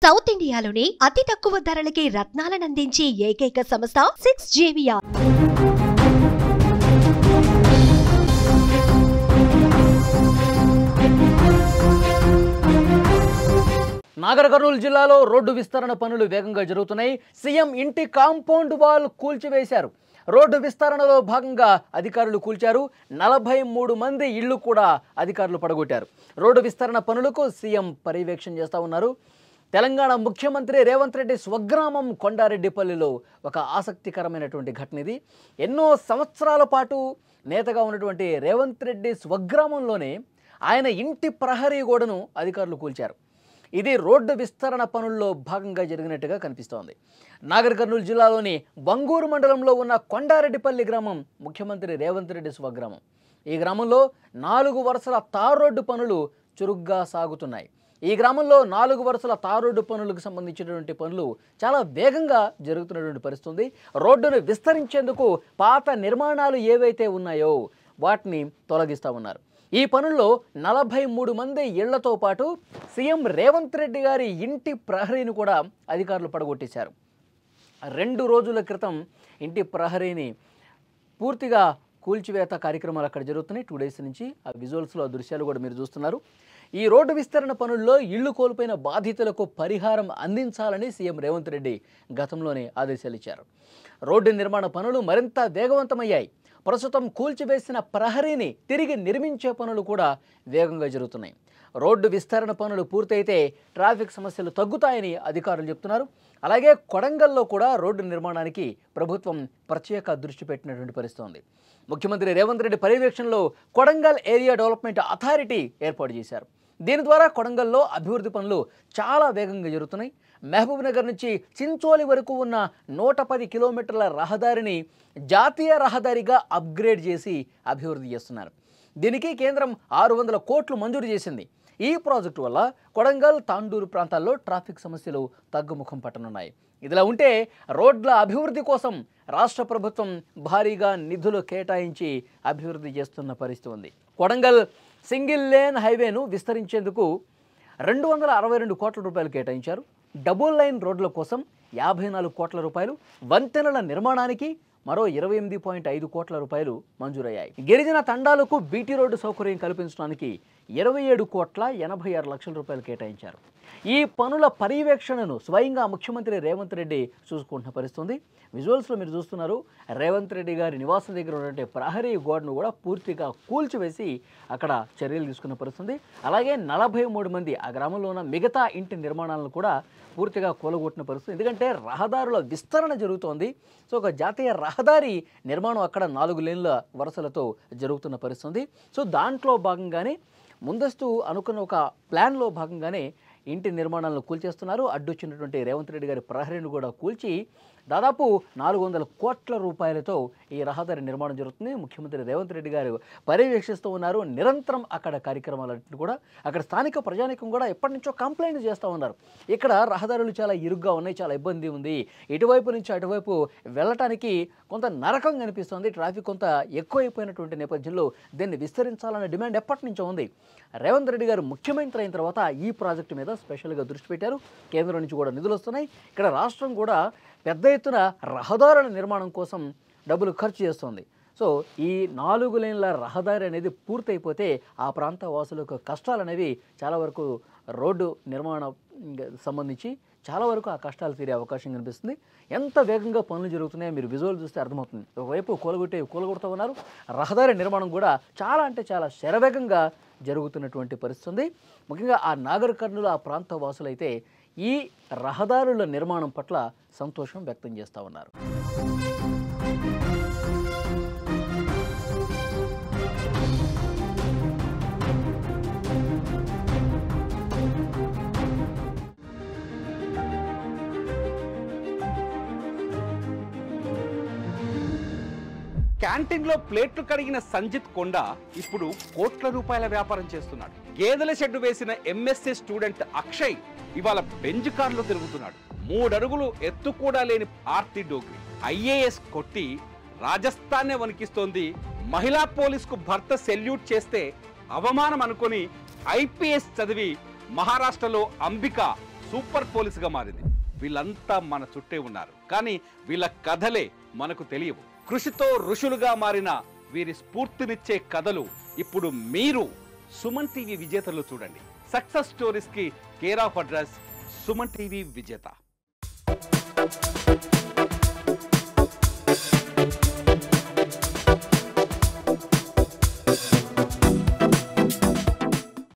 South ఇండియాలోనే అతి తక్కువ ధరలకి రత్నాలనందించే ఏకైక సంస్థ 6JVR. నాగర్ కర్నూలు జిల్లాలో రోడ్డు విస్తరణ పనులు వేగంగా జరుగుతున్నాయి. సీఎం ఇంటి కాంపౌండ్ వాల్ కూల్చివేశారు. రోడ్డు విస్తరణలో భాగంగా అధికారులు కూల్చారు. 43 మంది ఇళ్లు కూడా అధికారులు పడగొట్టారు. రోడ్డు విస్తరణ పనులకు సీఎం పర్యవేక్షణ చేస్తూ ఉన్నారు. తెలంగాణ ముఖ్యమంత్రి రేవంత్ రెడ్డి స్వగ్రామం కొండారెడ్డిపల్లిలో ఒక ఆసక్తికరమైనటువంటి ఘటన ఇది. ఎన్నో సంవత్సరాల పాటు నేతగా ఉన్నటువంటి రేవంత్ రెడ్డి స్వగ్రామంలోనే ఆయన ఇంటి ప్రహరీ గోడను అధికారులు కూల్చారు. ఇది రోడ్డు విస్తరణ పనుల్లో భాగంగా జరిగినట్టుగా కనిపిస్తోంది. నాగర్ కర్నూలు జిల్లాలోని బంగూరు మండలంలో ఉన్న కొండారెడ్డిపల్లి గ్రామం ముఖ్యమంత్రి రేవంత్ రెడ్డి స్వగ్రామం. ఈ గ్రామంలో 4 వరుసల తార్ రోడ్డు పనులు చురుగ్గా సాగుతున్నాయి. ఈ గ్రామంలో 4 వరుసల తార్ రోడ్డు పనులకు సంబంధించినటువంటి పనులు చాలా వేగంగా జరుగుతున్నటువంటి పరిస్థితి. రోడ్డును విస్తరించేందుకు పాత నిర్మాణాలు ఏవైతే ఉన్నాయో వాటిని తొలగిస్తూ ఉన్నారు. ఈ పనుల్లో 43 మంది ఇళ్లతో పాటు సీఎం రేవంత్ రెడ్డి గారి ఇంటి ప్రహరీని కూడా అధికారులు పడగొట్టేశారు. 2 రోజుల క్రితం ఇంటి ప్రహరీని పూర్తిగా కూల్చివేత కార్యక్రమాలు అక్కడ జరుగుతున్నాయి. 2 డేస్ నుంచి ఆ విజువల్స్లో ఆ దృశ్యాలు కూడా మీరు చూస్తున్నారు. ఈ రోడ్డు విస్తరణ పనుల్లో ఇళ్లు కోల్పోయిన బాధితులకు పరిహారం అందించాలని సీఎం రేవంత్ రెడ్డి గతంలోనే ఆదేశాలు ఇచ్చారు. రోడ్డు నిర్మాణ పనులు మరింత వేగవంతమయ్యాయి. ప్రస్తుతం కూల్చివేసిన ప్రహరీని తిరిగి నిర్మించే పనులు కూడా వేగంగా జరుగుతున్నాయి. రోడ్డు విస్తరణ పనులు పూర్తయితే ట్రాఫిక్ సమస్యలు తగ్గుతాయని అధికారులు చెప్తున్నారు. అలాగే కొడంగల్లో కూడా రోడ్డు నిర్మాణానికి ప్రభుత్వం ప్రత్యేక దృష్టి పెట్టినటువంటి పరిస్థితి ఉంది. ముఖ్యమంత్రి రేవంత్ రెడ్డి పర్యవేక్షణలో కొడంగల్ ఏరియా డెవలప్మెంట్ అథారిటీ ఏర్పాటు చేశారు. దీని ద్వారా కొడంగల్లో అభివృద్ధి పనులు చాలా వేగంగా జరుగుతున్నాయి. మహబూబ్ నగర్ నుంచి చించోలి వరకు ఉన్న 110 కిలోమీటర్ల రహదారిని జాతీయ రహదారిగా అప్గ్రేడ్ చేసి అభివృద్ధి చేస్తున్నారు. దీనికి కేంద్రం 600 కోట్లు మంజూరు చేసింది. ఈ ప్రాజెక్టు వల్ల కొడంగల్, తాండూరు ప్రాంతాల్లో ట్రాఫిక్ సమస్యలు తగ్గుముఖం పట్టనున్నాయి. ఇదిలా ఉంటే రోడ్ల అభివృద్ధి కోసం రాష్ట్ర ప్రభుత్వం భారీగా నిధులు కేటాయించి అభివృద్ధి చేస్తున్న పరిస్థితి ఉంది. కొడంగల్ సింగిల్ లేన్ హైవేను విస్తరించేందుకు 262 కోట్ల రూపాయలు కేటాయించారు. డబుల్ లైన్ రోడ్ల కోసం 54 కోట్ల రూపాయలు, వంతెనల నిర్మాణానికి మరో 28.5 కోట్ల రూపాయలు మంజూరయ్యాయి. గిరిజన తండాలకు బీటీ రోడ్డు సౌకర్యం కల్పించడానికి 27.86 లక్షల రూపాయలు కేటాయించారు. ఈ పనుల పర్యవేక్షణను స్వయంగా ముఖ్యమంత్రి రేవంత్ రెడ్డి చూసుకుంటున్న పరిస్థితుంది. విజువల్స్లో మీరు చూస్తున్నారు. రేవంత్ రెడ్డి గారి నివాసం దగ్గర ఉన్నటువంటి ప్రహరీ గోడను కూడా పూర్తిగా కూల్చివేసి అక్కడ చర్యలు తీసుకున్న పరిస్థితుంది. అలాగే 43 మంది ఆ గ్రామంలో ఉన్న మిగతా ఇంటి నిర్మాణాలను కూడా పూర్తిగా కూలగొట్టిన పరిస్థితి. ఎందుకంటే రహదారుల విస్తరణ జరుగుతోంది. సో ఒక జాతీయ రహదారి నిర్మాణం అక్కడ 4 లేన్ల వరుసలతో జరుగుతున్న పరిస్థితి. సో దాంట్లో భాగంగానే ముందస్తు అనుకున్న ఒక ప్లాన్లో భాగంగానే ఇంటి నిర్మాణాలను కూల్చేస్తున్నారు. అడ్డొచ్చినటువంటి రేవంత్ రెడ్డి గారి ప్రహరీని కూడా కూల్చి దాదాపు 400 కోట్ల రూపాయలతో ఈ రహదారి నిర్మాణం జరుగుతుంది. ముఖ్యమంత్రి రేవంత్ రెడ్డి గారు పర్యవేక్షిస్తూ ఉన్నారు. నిరంతరం అక్కడ కార్యక్రమాలన్నింటినీ కూడా అక్కడ స్థానిక ప్రజానికం కూడా ఎప్పటి నుంచో కంప్లైంట్ చేస్తూ ఉన్నారు. ఇక్కడ రహదారులు చాలా ఇరుగ్గా ఉన్నాయి, చాలా ఇబ్బంది ఉంది, ఇటువైపు నుంచి అటువైపు వెళ్ళటానికి కొంత నరకం కనిపిస్తుంది, ట్రాఫిక్ కొంత ఎక్కువైపోయినటువంటి నేపథ్యంలో దీన్ని విస్తరించాలనే డిమాండ్ ఎప్పటి నుంచో ఉంది. రేవంత్ రెడ్డి గారు ముఖ్యమంత్రి అయిన తర్వాత ఈ ప్రాజెక్టు మీద స్పెషల్గా దృష్టి పెట్టారు. కేంద్రం నుంచి కూడా నిధులు వస్తున్నాయి. ఇక్కడ రాష్ట్రం కూడా పెద్ద ఎత్తున రహదారుల నిర్మాణం కోసం డబ్బులు ఖర్చు చేస్తుంది. సో ఈ 4 లేన్ల రహదారి అనేది పూర్తయిపోతే ఆ ప్రాంత వాసులకు కష్టాలు అనేవి చాలా వరకు రోడ్డు నిర్మాణం సంబంధించి చాలా వరకు ఆ కష్టాలు తీరే అవకాశం కనిపిస్తుంది. ఎంత వేగంగా పనులు జరుగుతున్నాయో మీరు విజువల్ చూస్తే అర్థమవుతుంది. ఒకవైపు కూలగొడుతూ ఉన్నారు. రహదారి నిర్మాణం కూడా చాలా అంటే చాలా శరవేగంగా జరుగుతున్నటువంటి పరిస్థితి ఉంది. ముఖ్యంగా ఆ నాగర్ కర్నూలు ఆ ప్రాంత వాసులైతే ఈ రహదారుల నిర్మాణం పట్ల సంతోషం వ్యక్తం చేస్తూ ఉన్నారు. క్యాంటీన్ లో ప్లేట్లు కడిగిన సంజిత్ కొండ ఇప్పుడు కోట్ల రూపాయల వ్యాపారం చేస్తున్నాడు. గేదెల షెడ్డు వేసిన ఎంఎస్సీ స్టూడెంట్ అక్షయ్ ఇవాళ బెంజ్ కార్లో తిరుగుతున్నాడు. 3 అడుగులు ఎత్తు కూడా లేని ఆర్తి డోగ్రి ఐఏఎస్ కొట్టి రాజస్థాన్నే వణికిస్తోంది. మహిళా పోలీసుకు భర్త సెల్యూట్ చేస్తే అవమానం అనుకొని ఐపీఎస్ చదివి మహారాష్ట్రలో అంబిక సూపర్ పోలీసుగా మారింది. వీళ్ళంతా మన చుట్టే ఉన్నారు, కానీ వీళ్ళ కథలే మనకు తెలియవు. కృషితో ఋషులుగా మారిన వీరి స్ఫూర్తినిచ్చే కథలు ఇప్పుడు మీరు సుమన్ టీవీ విజేతలు చూడండి. సక్సెస్ స్టోరీస్ కి care of address Suman TV విజేత.